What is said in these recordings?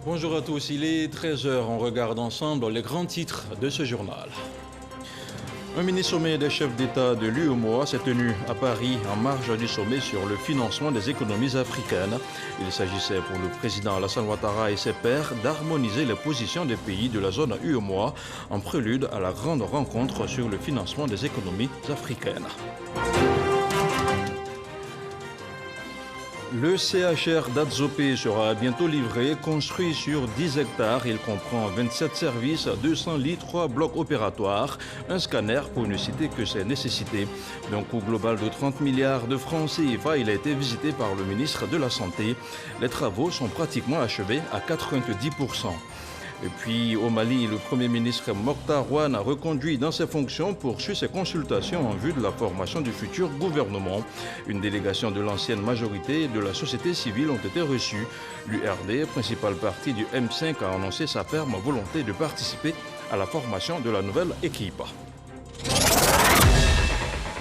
Bonjour à tous, il est 13 h. On regarde ensemble les grands titres de ce journal. Un mini-sommet des chefs d'État de l'UEMOA s'est tenu à Paris en marge du sommet sur le financement des économies africaines. Il s'agissait pour le président Alassane Ouattara et ses pairs d'harmoniser les positions des pays de la zone UEMOA en prélude à la grande rencontre sur le financement des économies africaines. Le CHR d'Adzopé sera bientôt livré, construit sur 10 hectares. Il comprend 27 services, 200 lits, 3 blocs opératoires, un scanner pour ne citer que ses nécessités. D'un coût global de 30 milliards de francs CFA, il a été visité par le ministre de la Santé. Les travaux sont pratiquement achevés à 90%. Et puis au Mali, le Premier ministre Mokhtar Ouane a reconduit dans ses fonctions pour suivre ses consultations en vue de la formation du futur gouvernement. Une délégation de l'ancienne majorité et de la société civile ont été reçues. L'URD, principal parti du M5, a annoncé sa ferme volonté de participer à la formation de la nouvelle équipe.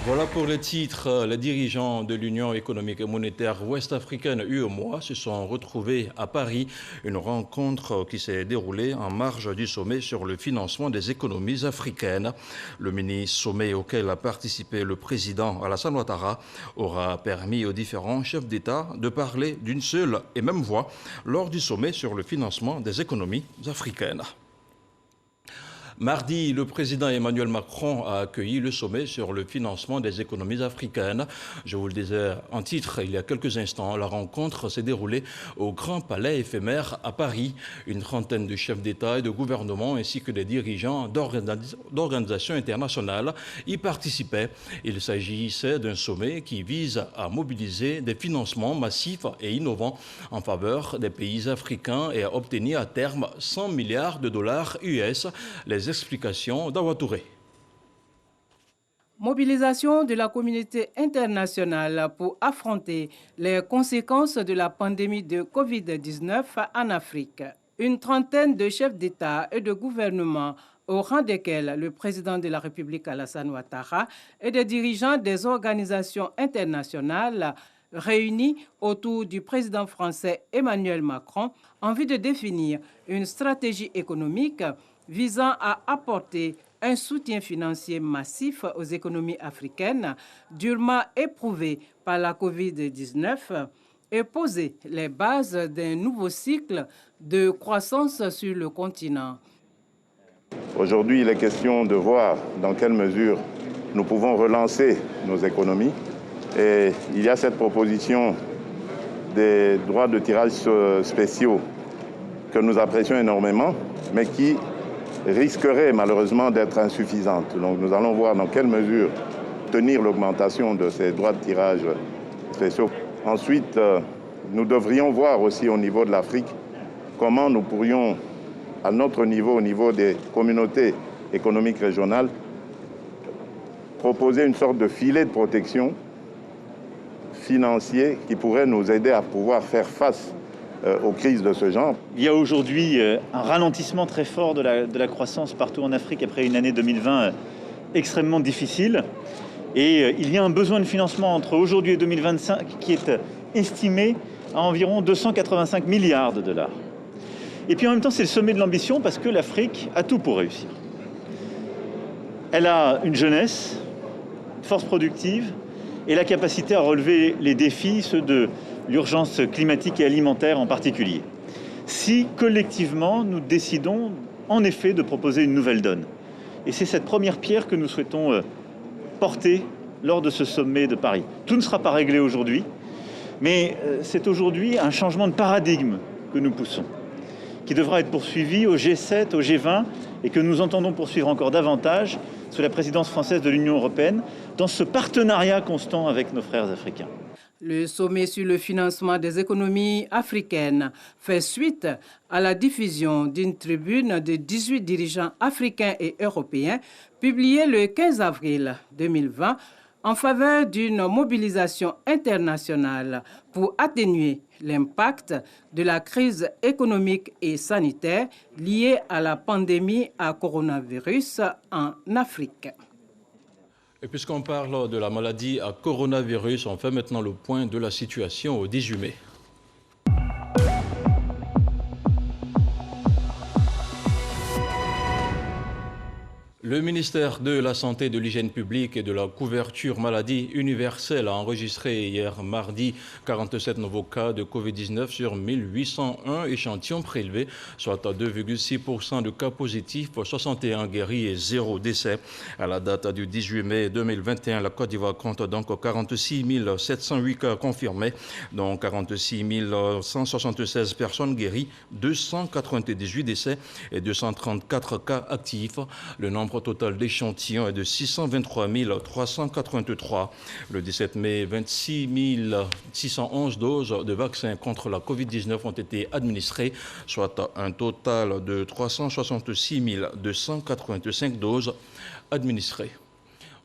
Voilà pour les titres. Les dirigeants de l'Union économique et monétaire ouest-africaine UEMOA se sont retrouvés à Paris. Une rencontre qui s'est déroulée en marge du sommet sur le financement des économies africaines. Le mini-sommet auquel a participé le président Alassane Ouattara aura permis aux différents chefs d'État de parler d'une seule et même voix lors du sommet sur le financement des économies africaines. Mardi, le président Emmanuel Macron a accueilli le sommet sur le financement des économies africaines. Je vous le disais en titre il y a quelques instants, la rencontre s'est déroulée au Grand Palais éphémère à Paris. Une trentaine de chefs d'État et de gouvernement ainsi que des dirigeants d'organisations internationales y participaient. Il s'agissait d'un sommet qui vise à mobiliser des financements massifs et innovants en faveur des pays africains et à obtenir à terme 100 milliards de dollars US. Les explications d'Awa Touré. Mobilisation de la communauté internationale pour affronter les conséquences de la pandémie de Covid-19 en Afrique. Une trentaine de chefs d'État et de gouvernement, au rang desquels le président de la République Alassane Ouattara et des dirigeants des organisations internationales, réunis autour du président français Emmanuel Macron en vue de définir une stratégie économique visant à apporter un soutien financier massif aux économies africaines durement éprouvées par la Covid-19 et poser les bases d'un nouveau cycle de croissance sur le continent. Aujourd'hui, il est question de voir dans quelle mesure nous pouvons relancer nos économies. Et il y a cette proposition des droits de tirage spéciaux que nous apprécions énormément, mais qui risquerait malheureusement d'être insuffisante. Donc nous allons voir dans quelle mesure tenir l'augmentation de ces droits de tirage spéciaux. Ensuite, nous devrions voir aussi au niveau de l'Afrique comment nous pourrions, à notre niveau, au niveau des communautés économiques régionales, proposer une sorte de filet de protection financier qui pourrait nous aider à pouvoir faire face aux crises de ce genre. Il y a aujourd'hui un ralentissement très fort de la croissance partout en Afrique après une année 2020 extrêmement difficile. Et il y a un besoin de financement entre aujourd'hui et 2025 qui est estimé à environ 285 milliards de dollars. Et puis en même temps, c'est le sommet de l'ambition parce que l'Afrique a tout pour réussir. Elle a une jeunesse, une force productive et la capacité à relever les défis, ceux de l'urgence climatique et alimentaire en particulier. Si collectivement, nous décidons en effet de proposer une nouvelle donne. Et c'est cette première pierre que nous souhaitons porter lors de ce sommet de Paris. Tout ne sera pas réglé aujourd'hui, mais c'est aujourd'hui un changement de paradigme que nous poussons, qui devra être poursuivi au G7, au G20, et que nous entendons poursuivre encore davantage sous la présidence française de l'Union européenne, dans ce partenariat constant avec nos frères africains. Le sommet sur le financement des économies africaines fait suite à la diffusion d'une tribune de 18 dirigeants africains et européens publiée le 15 avril 2020 en faveur d'une mobilisation internationale pour atténuer l'impact de la crise économique et sanitaire liée à la pandémie à coronavirus en Afrique. Et puisqu'on parle de la maladie à coronavirus, on fait maintenant le point de la situation au 18 mai. Le ministère de la Santé, de l'Hygiène publique et de la couverture maladie universelle a enregistré hier mardi 47 nouveaux cas de Covid-19 sur 1801 échantillons prélevés, soit à 2,6% de cas positifs, 61 guéris et 0 décès. À la date du 18 mai 2021, la Côte d'Ivoire compte donc 46 708 cas confirmés, dont 46 176 personnes guéries, 298 décès et 234 cas actifs. Le nombre total d'échantillons est de 623 383. Le 17 mai, 26 611 doses de vaccins contre la Covid-19 ont été administrées, soit un total de 366 285 doses administrées.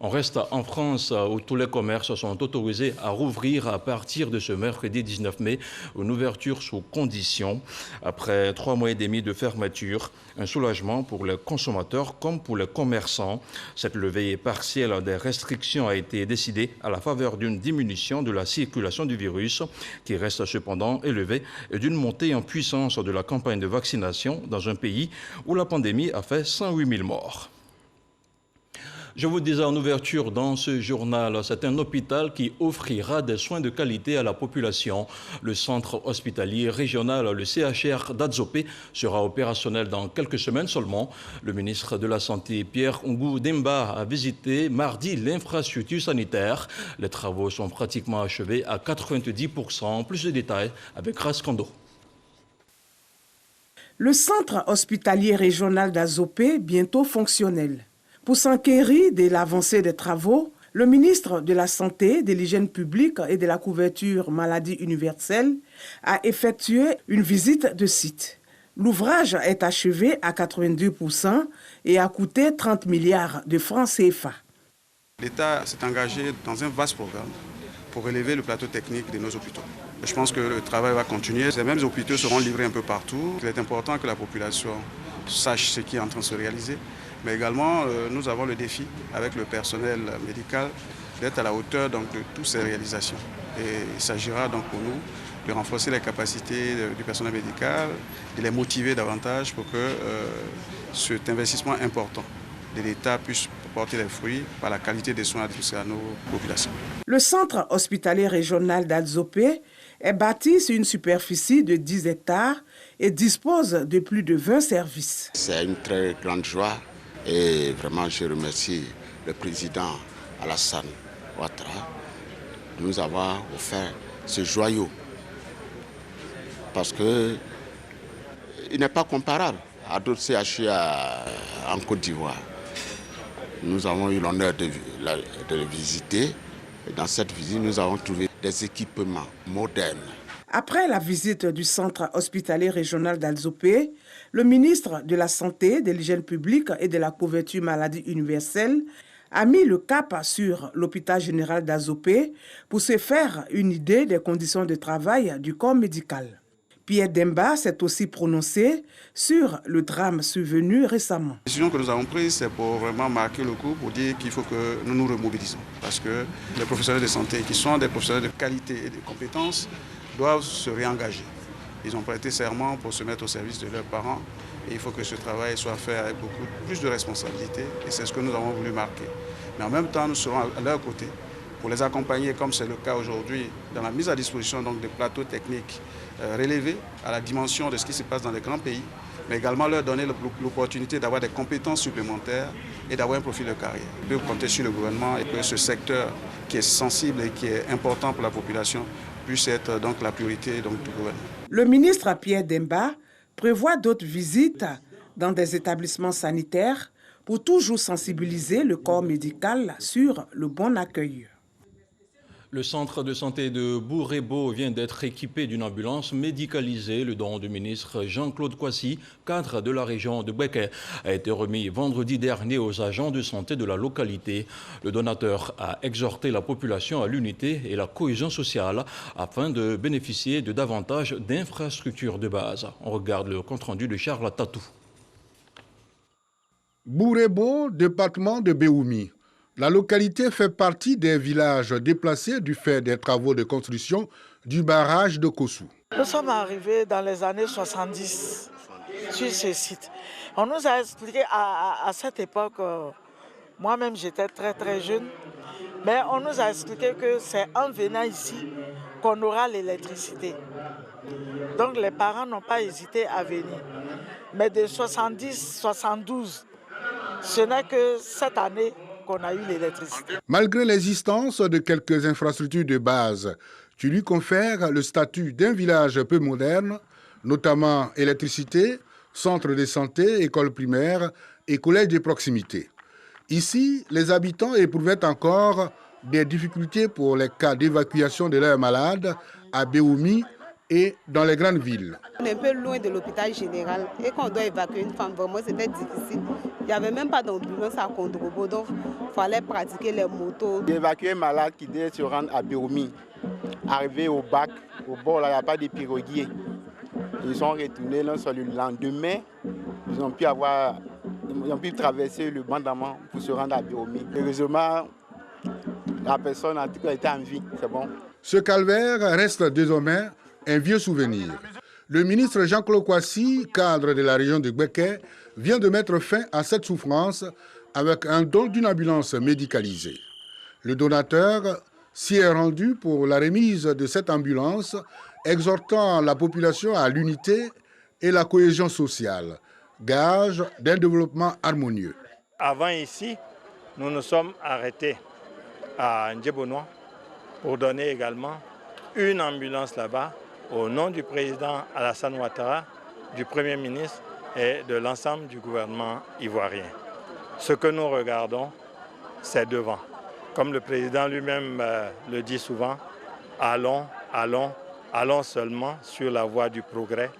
On reste en France où tous les commerces sont autorisés à rouvrir à partir de ce mercredi 19 mai, une ouverture sous conditions. Après 3 mois et demi de fermeture, un soulagement pour les consommateurs comme pour les commerçants. Cette levée partielle des restrictions a été décidée à la faveur d'une diminution de la circulation du virus qui reste cependant élevée et d'une montée en puissance de la campagne de vaccination dans un pays où la pandémie a fait 108 000 morts. Je vous disais en ouverture dans ce journal, c'est un hôpital qui offrira des soins de qualité à la population. Le centre hospitalier régional, le CHR d'Adzopé, sera opérationnel dans quelques semaines seulement. Le ministre de la Santé, Pierre Ngou Demba, a visité mardi l'infrastructure sanitaire. Les travaux sont pratiquement achevés à 90%. Plus de détails avec Raskondo. Le centre hospitalier régional d'Adzopé, bientôt fonctionnel. Pour s'enquérir de l'avancée des travaux, le ministre de la Santé, de l'Hygiène publique et de la couverture maladie universelle a effectué une visite de site. L'ouvrage est achevé à 82% et a coûté 30 milliards de francs CFA. L'État s'est engagé dans un vaste programme pour relever le plateau technique de nos hôpitaux. Je pense que le travail va continuer. Ces mêmes hôpitaux seront livrés un peu partout. Il est important que la population sache ce qui est en train de se réaliser. Mais également, nous avons le défi avec le personnel médical d'être à la hauteur donc, de toutes ces réalisations. Et il s'agira donc pour nous de renforcer les capacités du personnel médical, de les motiver davantage pour que cet investissement important de l'État puisse porter les fruits par la qualité des soins adressés à nos populations. Le centre hospitalier régional d'Adzopé est bâti sur une superficie de 10 hectares et dispose de plus de 20 services. C'est une très grande joie. Et vraiment, je remercie le président Alassane Ouattara de nous avoir offert ce joyau. Parce qu'il n'est pas comparable à d'autres CHU en Côte d'Ivoire. Nous avons eu l'honneur de le visiter. Et dans cette visite, nous avons trouvé des équipements modernes. Après la visite du centre hospitalier régional d'Adzopé, le ministre de la Santé, de l'Hygiène publique et de la couverture maladie universelle a mis le cap sur l'hôpital général d'Adzopé pour se faire une idée des conditions de travail du corps médical. Pierre Demba s'est aussi prononcé sur le drame survenu récemment. La décision que nous avons prise, c'est pour vraiment marquer le coup, pour dire qu'il faut que nous nous remobilisons. Parce que les professionnels de santé, qui sont des professionnels de qualité et de compétences, doivent se réengager. Ils ont prêté serment pour se mettre au service de leurs parents et il faut que ce travail soit fait avec beaucoup plus de responsabilité et c'est ce que nous avons voulu marquer. Mais en même temps, nous serons à leur côté pour les accompagner, comme c'est le cas aujourd'hui, dans la mise à disposition donc, des plateaux techniques relevés à la dimension de ce qui se passe dans les grands pays, mais également leur donner l'opportunité d'avoir des compétences supplémentaires et d'avoir un profil de carrière. On peut compter sur le gouvernement et que ce secteur qui est sensible et qui est important pour la population puisse être donc la priorité donc, du gouvernement. Le ministre Pierre Demba prévoit d'autres visites dans des établissements sanitaires pour toujours sensibiliser le corps médical sur le bon accueil. Le centre de santé de Bourebo vient d'être équipé d'une ambulance médicalisée. Le don du ministre Jean-Claude Kwasi, cadre de la région de Bouaké, a été remis vendredi dernier aux agents de santé de la localité. Le donateur a exhorté la population à l'unité et la cohésion sociale afin de bénéficier de davantage d'infrastructures de base. On regarde le compte-rendu de Charles Tatou. Bourebo, département de Béoumi. La localité fait partie des villages déplacés du fait des travaux de construction du barrage de Kossou. Nous sommes arrivés dans les années 70 sur ce site. On nous a expliqué à cette époque, moi-même j'étais très jeune, mais on nous a expliqué que c'est en venant ici qu'on aura l'électricité. Donc les parents n'ont pas hésité à venir. Mais de 70, 72, ce n'est que cette année qu'on a eu l'électricité. Malgré l'existence de quelques infrastructures de base qui lui confèrent le statut d'un village peu moderne, notamment électricité, centre de santé, école primaire et collège de proximité. Ici, les habitants éprouvaient encore des difficultés pour les cas d'évacuation de leurs malades à Béoumi et dans les grandes villes. On est un peu loin de l'hôpital général et quand on doit évacuer une femme, vraiment c'était difficile. Il n'y avait même pas d'ambulance à Kondrobo, donc il fallait pratiquer les motos. D'évacuer un malade qui devait se rendre à Béoumi, arrivé au bac, au bord là, il n'y a pas de piroguiers. Ils sont retournés là, sur le lendemain, ils ont pu traverser le Bandama pour se rendre à Béoumi. Heureusement, la personne en tout cas était en vie, c'est bon. Ce calvaire reste désormais un vieux souvenir. Le ministre Jean-Claude Kouassi, cadre de la région de Gbeke, vient de mettre fin à cette souffrance avec un don d'une ambulance médicalisée. Le donateur s'y est rendu pour la remise de cette ambulance, exhortant la population à l'unité et la cohésion sociale, gage d'un développement harmonieux. Avant ici, nous nous sommes arrêtés à Ndjebonois pour donner également une ambulance là-bas au nom du président Alassane Ouattara, du Premier ministre et de l'ensemble du gouvernement ivoirien. Ce que nous regardons, c'est devant. Comme le président lui-même le dit souvent, allons seulement sur la voie du progrès,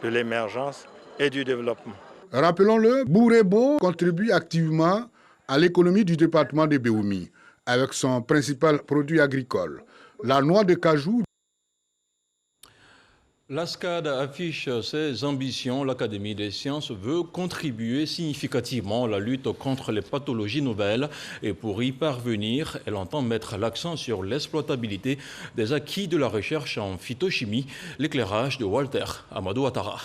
de l'émergence et du développement. Rappelons-le, Bourebo contribue activement à l'économie du département de Béoumi avec son principal produit agricole, la noix de cajou. L'ASCAD affiche ses ambitions. L'Académie des sciences veut contribuer significativement à la lutte contre les pathologies nouvelles et pour y parvenir, elle entend mettre l'accent sur l'exploitabilité des acquis de la recherche en phytochimie. L'éclairage de Walter Amadou Ouattara.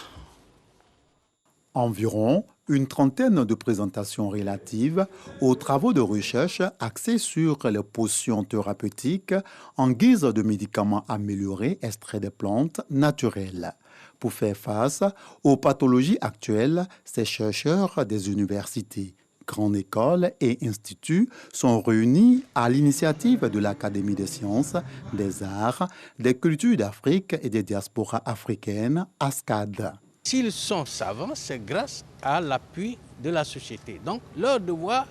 Environ une trentaine de présentations relatives aux travaux de recherche axés sur les potions thérapeutiques en guise de médicaments améliorés extraits des plantes naturelles. Pour faire face aux pathologies actuelles, ces chercheurs des universités, grandes écoles et instituts sont réunis à l'initiative de l'Académie des sciences, des arts, des cultures d'Afrique et des diasporas africaines, ASCAD. S'ils sont savants, c'est grâce à l'appui de la société. Donc, leur devoir,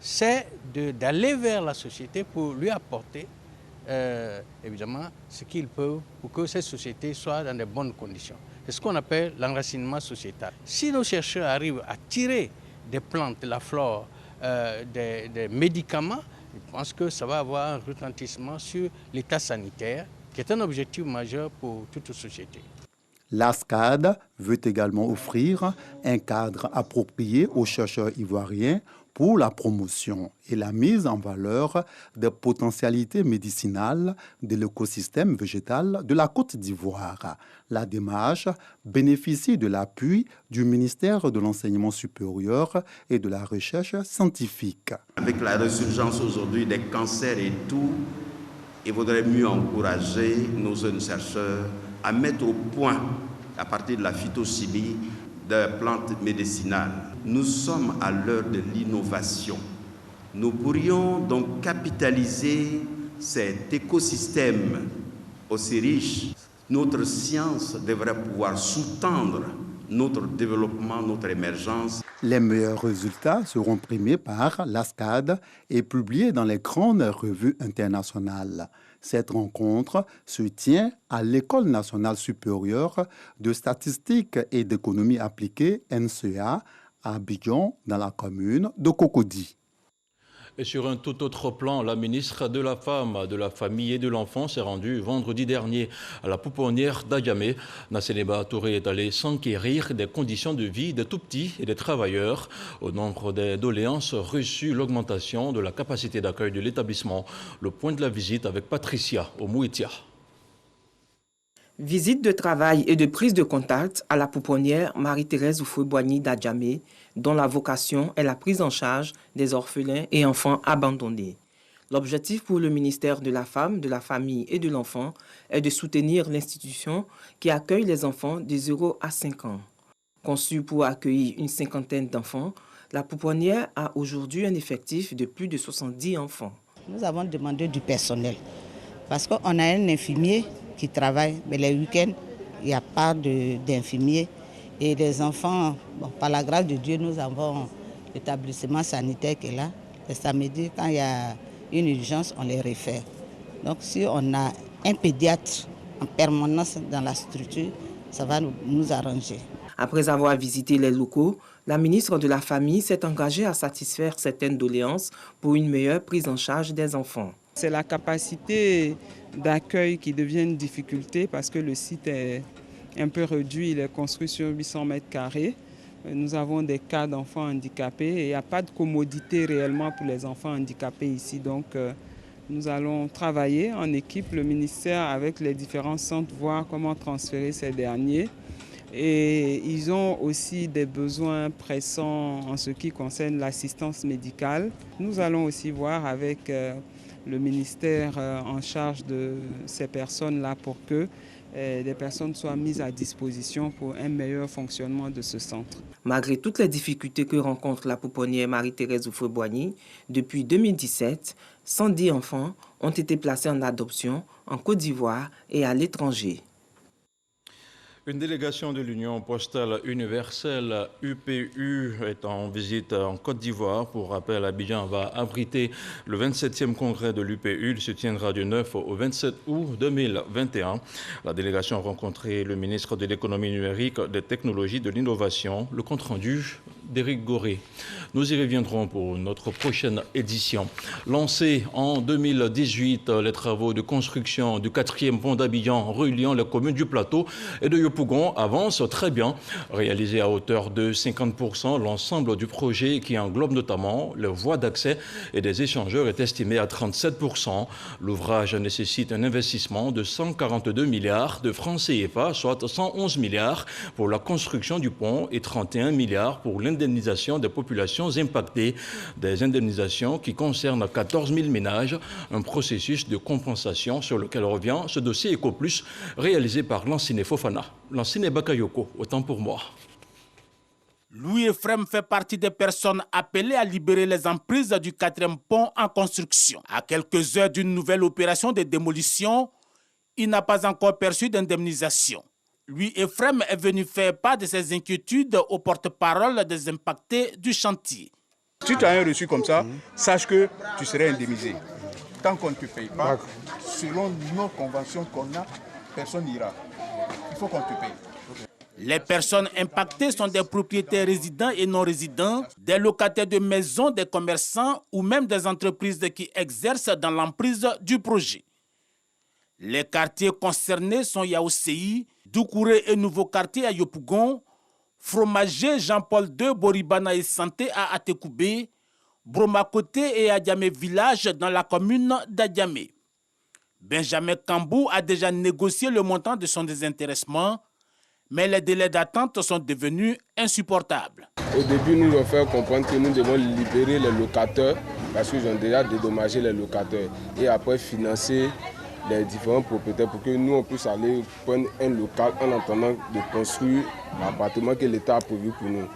c'est d'aller vers la société pour lui apporter, évidemment, ce qu'ils peuvent pour que cette société soit dans de bonnes conditions. C'est ce qu'on appelle l'enracinement sociétal. Si nos chercheurs arrivent à tirer des plantes, de la flore, des médicaments, je pense que ça va avoir un retentissement sur l'état sanitaire, qui est un objectif majeur pour toute société. L'ASCAD veut également offrir un cadre approprié aux chercheurs ivoiriens pour la promotion et la mise en valeur des potentialités médicinales de l'écosystème végétal de la Côte d'Ivoire. La démarche bénéficie de l'appui du ministère de l'Enseignement supérieur et de la Recherche scientifique. Avec la résurgence aujourd'hui des cancers et tout, il vaudrait mieux encourager nos jeunes chercheurs à mettre au point, à partir de la phytochimie, des plantes médicinales. Nous sommes à l'heure de l'innovation. Nous pourrions donc capitaliser cet écosystème aussi riche. Notre science devrait pouvoir sous-tendre notre développement, notre émergence. Les meilleurs résultats seront primés par l'ASCAD et publiés dans les grandes revues internationales. Cette rencontre se tient à l'École nationale supérieure de statistique et d'économie appliquée, NCA, à Abidjan, dans la commune de Cocody. Et sur un tout autre plan, la ministre de la Femme, de la Famille et de l'Enfant s'est rendue vendredi dernier à la pouponnière d'Adjamé. Nasseneba Touré est allée s'enquérir des conditions de vie des tout-petits et des travailleurs. Au nombre des doléances reçues, l'augmentation de la capacité d'accueil de l'établissement. Le point de la visite avec Patricia Omouitia. Visite de travail et de prise de contact à la pouponnière Marie-Thérèse Oufoué-Boigny d'Adjamé, dont la vocation est la prise en charge des orphelins et enfants abandonnés. L'objectif pour le ministère de la Femme, de la Famille et de l'Enfant est de soutenir l'institution qui accueille les enfants de 0 à 5 ans. Conçue pour accueillir une cinquantaine d'enfants, la pouponnière a aujourd'hui un effectif de plus de 70 enfants. Nous avons demandé du personnel parce qu'on a un infirmier qui travaille, mais les week-ends, il n'y a pas d'infirmier. Et les enfants, bon, par la grâce de Dieu, nous avons l'établissement sanitaire qui est là. Les samedis, quand il y a une urgence, on les réfère. Donc si on a un pédiatre en permanence dans la structure, ça va nous arranger. Après avoir visité les locaux, la ministre de la Famille s'est engagée à satisfaire certaines doléances pour une meilleure prise en charge des enfants. C'est la capacité d'accueil qui devient une difficulté parce que le site est un peu réduit, il est construit sur 800 mètres carrés. Nous avons des cas d'enfants handicapés et il n'y a pas de commodité réellement pour les enfants handicapés ici. Donc nous allons travailler en équipe, le ministère avec les différents centres, voir comment transférer ces derniers. Et ils ont aussi des besoins pressants en ce qui concerne l'assistance médicale. Nous allons aussi voir avec le ministère en charge de ces personnes-là pour que des personnes soient mises à disposition pour un meilleur fonctionnement de ce centre. Malgré toutes les difficultés que rencontre la pouponnière Marie-Thérèse Oufoué-Boigny, depuis 2017, 110 enfants ont été placés en adoption en Côte d'Ivoire et à l'étranger. Une délégation de l'Union postale universelle UPU est en visite en Côte d'Ivoire. Pour rappel, Abidjan va abriter le 27e congrès de l'UPU. Il se tiendra du 9 au 27 août 2021. La délégation a rencontré le ministre de l'économie numérique, des technologies, de l'innovation. Le compte-rendu d'Éric Goré. Nous y reviendrons pour notre prochaine édition. Lancés en 2018, les travaux de construction du 4e pont d'Abidjan reliant les communes du plateau et de Yopougon avancent très bien. Réalisé à hauteur de 50%, l'ensemble du projet qui englobe notamment les voies d'accès et des échangeurs est estimé à 37%. L'ouvrage nécessite un investissement de 142 milliards de francs CFA, soit 111 milliards pour la construction du pont et 31 milliards pour l'indemnisation des populations impactées. Des indemnisations qui concernent 14 000 ménages, un processus de compensation sur lequel revient ce dossier EcoPlus réalisé par Lanciné Fofana. Lanciné Bakayoko, autant pour moi. Louis Ephrem fait partie des personnes appelées à libérer les emprises du 4e pont en construction. À quelques heures d'une nouvelle opération de démolition, il n'a pas encore perçu d'indemnisation. Louis Ephrem est venu faire part de ses inquiétudes au porte-parole des impactés du chantier. Si tu as un reçu comme ça, sache que tu serais indemnisé. Tant qu'on ne te paye pas, selon nos conventions qu'on a, personne n'ira. Il faut qu'on te paye. Les personnes impactées sont des propriétaires résidents et non résidents, des locataires de maisons, des commerçants ou même des entreprises qui exercent dans l'emprise du projet. Les quartiers concernés sont Yaoséi, Doucouré et Nouveau Quartier à Yopougon, Fromager, Jean-Paul II, Boribana et Santé à Atekoubé, Bromakoté et Adjamé Village dans la commune d'Adjamé. Benjamin Kambou a déjà négocié le montant de son désintéressement, mais les délais d'attente sont devenus insupportables. Au début, nous ont fait comprendre que nous devons libérer les locataires parce qu'ils ont déjà dédommagé les locataires et après financer les différents propriétaires pour que nous on puisse aller prendre un local en attendant de construire l'appartement que l'État a prévu pour nous.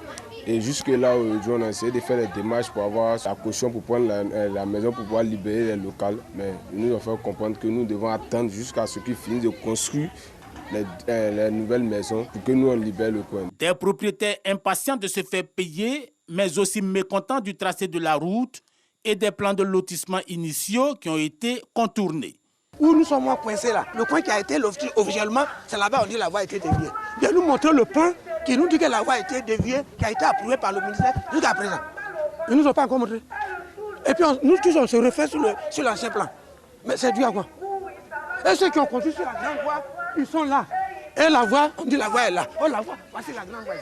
Et jusque-là, aujourd'hui, on a essayé de faire les démarches pour avoir la caution pour prendre la maison pour pouvoir libérer les locaux. Mais ils nous ont fait comprendre que nous devons attendre jusqu'à ce qu'ils finissent de construire les nouvelles maisons pour que nous on libère le coin. Des propriétaires impatients de se faire payer, mais aussi mécontents du tracé de la route et des plans de lotissement initiaux qui ont été contournés. Où nous sommes coincés là, le coin qui a été loti officiellement, c'est là-bas on dit la voie a été déviée. Viens nous montrer le plan qui nous dit que la voie a été déviée, qui a été approuvée par le ministère jusqu'à présent. Ils ne nous ont pas encore montré. Et puis nous tous on se refait sur l'ancien plan. Mais c'est dû à quoi? Et ceux qui ont construit sur la grande voie, ils sont là. Et la voie, on dit la voie est là. Oh la voie, voici la grande voie.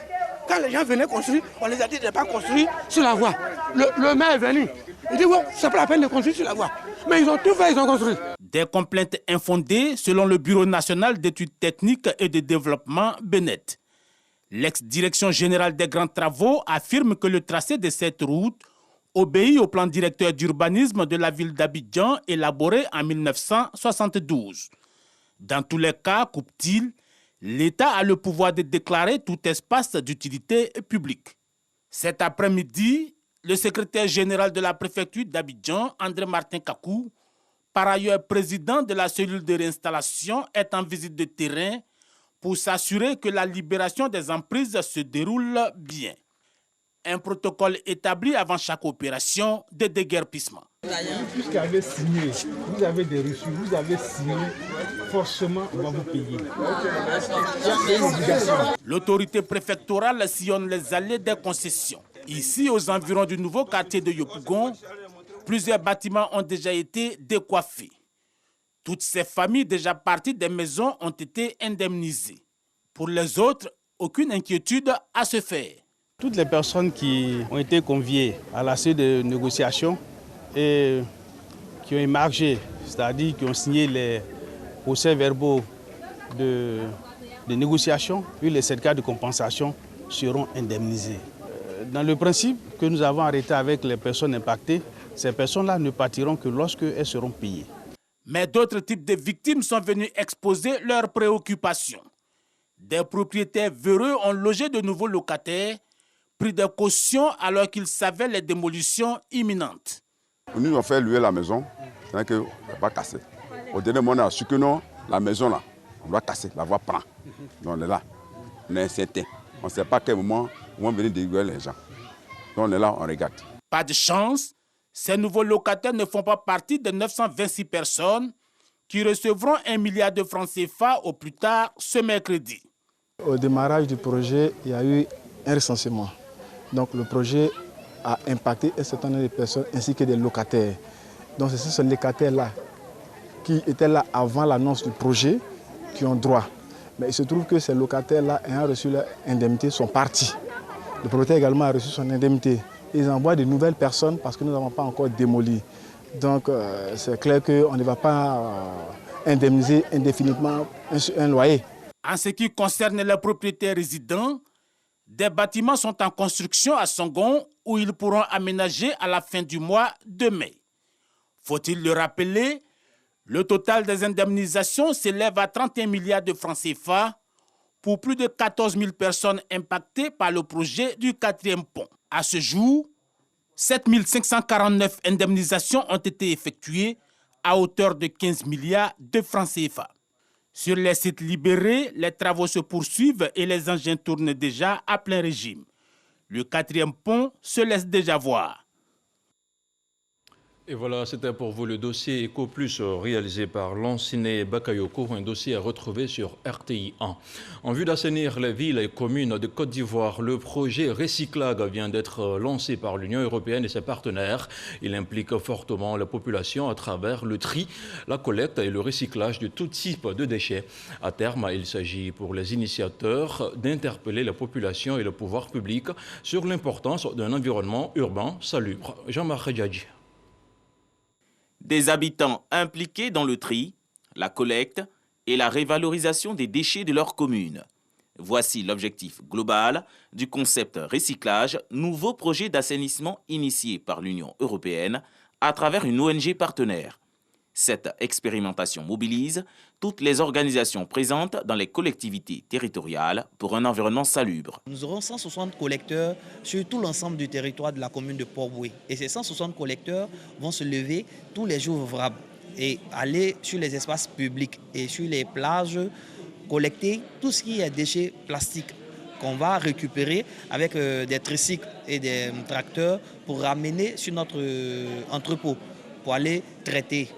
Quand les gens venaient construire, on les a dit de ne pas construire sur la voie. Le maire est venu. Il dit ouais, c'est pas la peine de construire sur la voie. Mais ils ont tout fait, ils ont construit. Des complaintes infondées selon le Bureau national d'études techniques et de développement BNET. L'ex-direction générale des grands travaux affirme que le tracé de cette route obéit au plan directeur d'urbanisme de la ville d'Abidjan élaboré en 1972. Dans tous les cas, coupe-t-il, l'État a le pouvoir de déclarer tout espace d'utilité publique. Cet après-midi, le secrétaire général de la préfecture d'Abidjan, André Martin Kakou, par ailleurs président de la cellule de réinstallation, est en visite de terrain pour s'assurer que la libération des emprises se déroule bien. Un protocole établi avant chaque opération de déguerpissement. Puisque vous avez signé, vous avez des reçus, vous avez signé, forcément on va vous payer. L'autorité préfectorale sillonne les allées des concessions. Ici, aux environs du nouveau quartier de Yopougon, plusieurs bâtiments ont déjà été décoiffés. Toutes ces familles déjà parties des maisons ont été indemnisées. Pour les autres, aucune inquiétude à se faire. Toutes les personnes qui ont été conviées à la série de négociations et qui ont émargé, c'est-à-dire qui ont signé les procès-verbaux de négociation, puis les certificats de compensation seront indemnisés. Dans le principe que nous avons arrêté avec les personnes impactées, ces personnes-là ne partiront que lorsque elles seront payées. Mais d'autres types de victimes sont venus exposer leurs préoccupations. Des propriétaires véreux ont logé de nouveaux locataires, pris des cautions alors qu'ils savaient les démolitions imminentes. Nous avons fait louer la maison, c'est-à-dire qu'on ne va pas casser. Au dernier moment, on a su que non, la maison là, on doit casser, la voie prend. Donc on est là, on est incertain. On ne sait pas à quel moment ils vont venir dégueuler les gens. Donc on est là, on regarde. Pas de chance, ces nouveaux locataires ne font pas partie des 926 personnes qui recevront 1 milliard de francs CFA au plus tard ce mercredi. Au démarrage du projet, il y a eu un recensement. Donc le projet a impacté un certain nombre de personnes ainsi que des locataires. Donc c'est ces locataires-là qui étaient là avant l'annonce du projet qui ont droit. Mais il se trouve que ces locataires-là ayant reçu leur indemnité sont partis. Le propriétaire également a reçu son indemnité. Ils envoient de nouvelles personnes parce que nous n'avons pas encore démoli. Donc c'est clair qu'on ne va pas indemniser indéfiniment un loyer. En ce qui concerne les propriétaires résidents, des bâtiments sont en construction à Songon où ils pourront aménager à la fin du mois de mai. Faut-il le rappeler, le total des indemnisations s'élève à 31 milliards de francs CFA pour plus de 14 000 personnes impactées par le projet du 4e pont. À ce jour, 7 549 indemnisations ont été effectuées à hauteur de 15 milliards de francs CFA. Sur les sites libérés, les travaux se poursuivent et les engins tournent déjà à plein régime. Le 4e pont se laisse déjà voir. Et voilà, c'était pour vous le dossier Eco Plus réalisé par Lanciné Bakayoko, un dossier à retrouver sur RTI 1. En vue d'assainir les villes et communes de Côte d'Ivoire, le projet Recyclag vient d'être lancé par l'Union européenne et ses partenaires. Il implique fortement la population à travers le tri, la collecte et le recyclage de tout type de déchets. À terme, il s'agit pour les initiateurs d'interpeller la population et le pouvoir public sur l'importance d'un environnement urbain salubre. Jean-Marc Djadji. Des habitants impliqués dans le tri, la collecte et la révalorisation des déchets de leur commune. Voici l'objectif global du concept recyclage, nouveau projet d'assainissement initié par l'Union européenne à travers une ONG partenaire. Cette expérimentation mobilise toutes les organisations présentes dans les collectivités territoriales pour un environnement salubre. Nous aurons 160 collecteurs sur tout l'ensemble du territoire de la commune de Port-Boué. Et ces 160 collecteurs vont se lever tous les jours ouvrables et aller sur les espaces publics et sur les plages, collecter tout ce qui est déchets plastiques qu'on va récupérer avec des tricycles et des tracteurs pour ramener sur notre entrepôt pour aller traiter.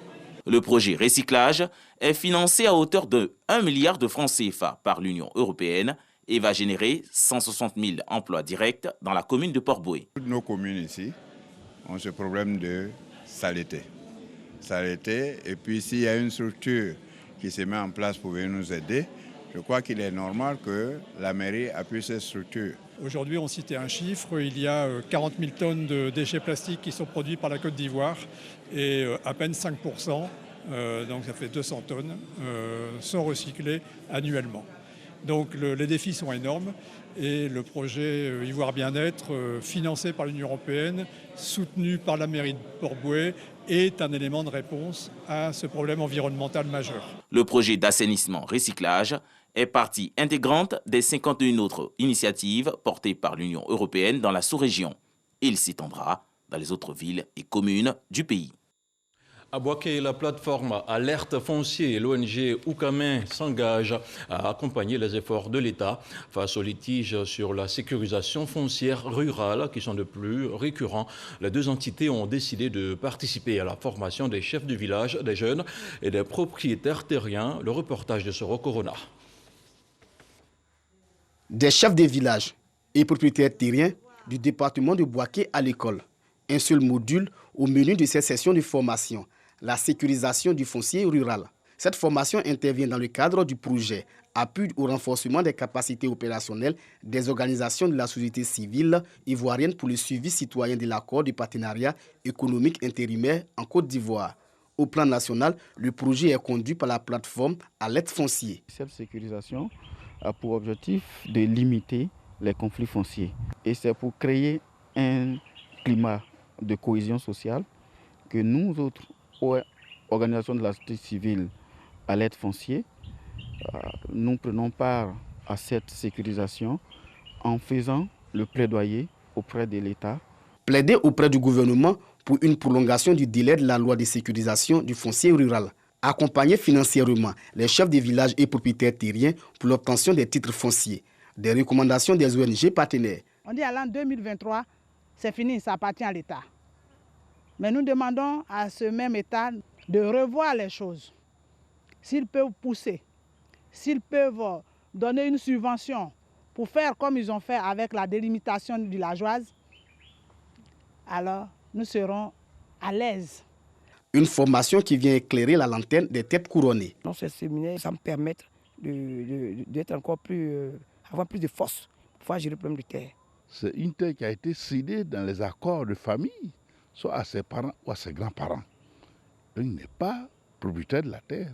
Le projet recyclage est financé à hauteur de 1 milliard de francs CFA par l'Union européenne et va générer 160 000 emplois directs dans la commune de Port-Boué. Toutes nos communes ici ont ce problème de saleté. Et puis s'il y a une structure qui se met en place pour venir nous aider, je crois qu'il est normal que la mairie appuie cette structure. Aujourd'hui, on citait un chiffre, il y a 40 000 tonnes de déchets plastiques qui sont produits par la Côte d'Ivoire et à peine 5%, donc ça fait 200 tonnes, sont recyclés annuellement. Donc les défis sont énormes et le projet Ivoire Bien-être, financé par l'Union européenne, soutenu par la mairie de Port-Bouët, est un élément de réponse à ce problème environnemental majeur. Le projet d'assainissement-recyclage est partie intégrante des 51 autres initiatives portées par l'Union européenne dans la sous-région. Il s'étendra dans les autres villes et communes du pays. À Bouaké, la plateforme Alerte Foncier et l'ONG Oukamin s'engagent à accompagner les efforts de l'État face aux litiges sur la sécurisation foncière rurale qui sont de plus récurrents. Les deux entités ont décidé de participer à la formation des chefs du village, des jeunes et des propriétaires terriens. Le reportage de Soro Corona. Des chefs de village et propriétaires terriens du département de Bouaké à l'école. Un seul module au menu de cette session de formation, la sécurisation du foncier rural. Cette formation intervient dans le cadre du projet Appui au renforcement des capacités opérationnelles des organisations de la société civile ivoirienne pour le suivi citoyen de l'accord de partenariat économique intérimaire en Côte d'Ivoire. Au plan national, le projet est conduit par la plateforme Alerte Foncier. Cette sécurisation a pour objectif de limiter les conflits fonciers. Et c'est pour créer un climat de cohésion sociale que nous autres, organisations de la société civile Alerte Foncier, nous prenons part à cette sécurisation en faisant le plaidoyer auprès de l'État. Plaider auprès du gouvernement pour une prolongation du délai de la loi de sécurisation du foncier rural. Accompagner financièrement les chefs des villages et propriétaires terriens pour l'obtention des titres fonciers. Des recommandations des ONG partenaires. On dit à l'an 2023, c'est fini, ça appartient à l'État. Mais nous demandons à ce même État de revoir les choses. S'ils peuvent pousser, s'ils peuvent donner une subvention pour faire comme ils ont fait avec la délimitation villageoise, alors nous serons à l'aise. Une formation qui vient éclairer la lanterne des têtes couronnées. Dans ce séminaire, ça me permet d'être encore plus, avoir plus de force pour pouvoir gérer le problème de terre. C'est une terre qui a été cédée dans les accords de famille, soit à ses parents ou à ses grands-parents. Il n'est pas propriétaire de la terre.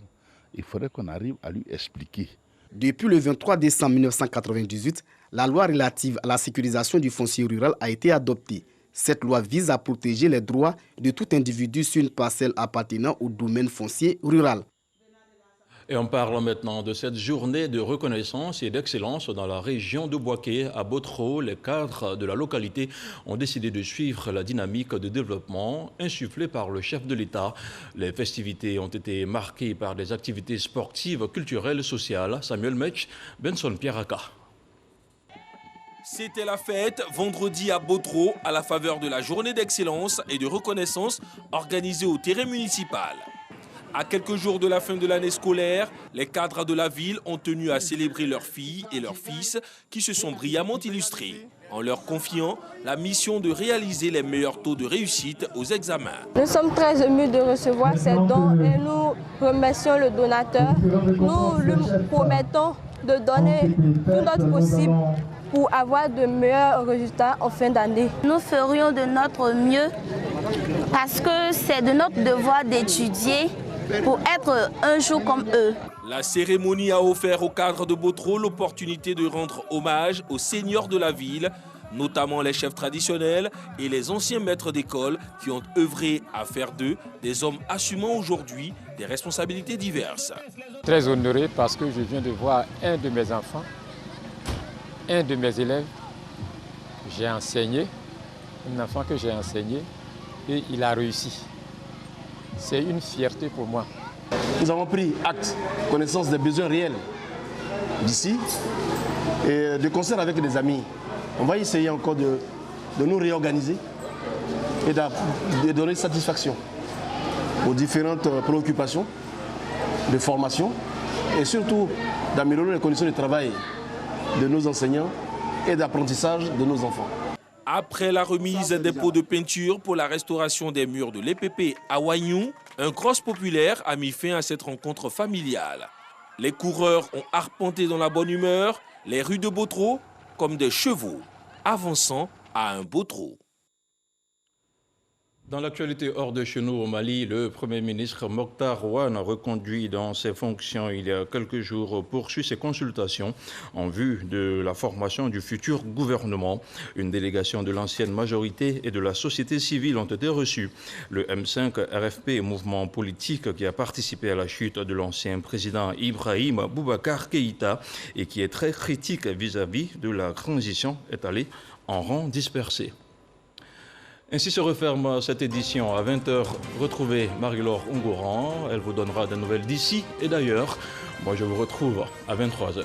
Il faudrait qu'on arrive à lui expliquer. Depuis le 23 décembre 1998, la loi relative à la sécurisation du foncier rural a été adoptée. Cette loi vise à protéger les droits de tout individu sur une parcelle appartenant au domaine foncier rural. Et on parle maintenant de cette journée de reconnaissance et d'excellence dans la région de Bouaké. À Botro, les cadres de la localité ont décidé de suivre la dynamique de développement insufflée par le chef de l'État. Les festivités ont été marquées par des activités sportives, culturelles, sociales. Samuel Metch, Benson Pierraka. C'était la fête vendredi à Botro à la faveur de la journée d'excellence et de reconnaissance organisée au terrain municipal. À quelques jours de la fin de l'année scolaire, les cadres de la ville ont tenu à célébrer leurs filles et leurs fils qui se sont brillamment illustrés, en leur confiant la mission de réaliser les meilleurs taux de réussite aux examens. Nous sommes très émus de recevoir ces dons et nous remercions le donateur. Nous lui promettons de donner tout notre possible pour avoir de meilleurs résultats en fin d'année. Nous ferions de notre mieux parce que c'est de notre devoir d'étudier pour être un jour comme eux. La cérémonie a offert aux cadres de Botro l'opportunité de rendre hommage aux seigneurs de la ville, notamment les chefs traditionnels et les anciens maîtres d'école qui ont œuvré à faire d'eux des hommes assumant aujourd'hui des responsabilités diverses. Très honoré parce que je viens de voir un de mes enfants, un de mes élèves, j'ai enseigné, un enfant que j'ai enseigné et il a réussi. C'est une fierté pour moi. Nous avons pris acte, connaissance des besoins réels d'ici et de concert avec des amis. On va essayer encore de nous réorganiser et de donner satisfaction aux différentes préoccupations de formation et surtout d'améliorer les conditions de travail de nos enseignants et d'apprentissage de nos enfants. Après la remise des pots de peinture pour la restauration des murs de l'EPP à Wagnou, un cross populaire a mis fin à cette rencontre familiale. Les coureurs ont arpenté dans la bonne humeur les rues de Botro comme des chevaux. avançant à un beau trot. Dans l'actualité hors de chez nous au Mali, le Premier ministre Mokhtar Ouane, reconduit dans ses fonctions il y a quelques jours, poursuit ses consultations en vue de la formation du futur gouvernement. Une délégation de l'ancienne majorité et de la société civile ont été reçues. Le M5 RFP, mouvement politique qui a participé à la chute de l'ancien président Ibrahim Boubacar Keïta et qui est très critique vis-à-vis de la transition, est allé en rang dispersé. Ainsi se referme cette édition. À 20h, retrouvez Marie-Laure Ungoran. Elle vous donnera des nouvelles d'ici et d'ailleurs. Moi, je vous retrouve à 23h.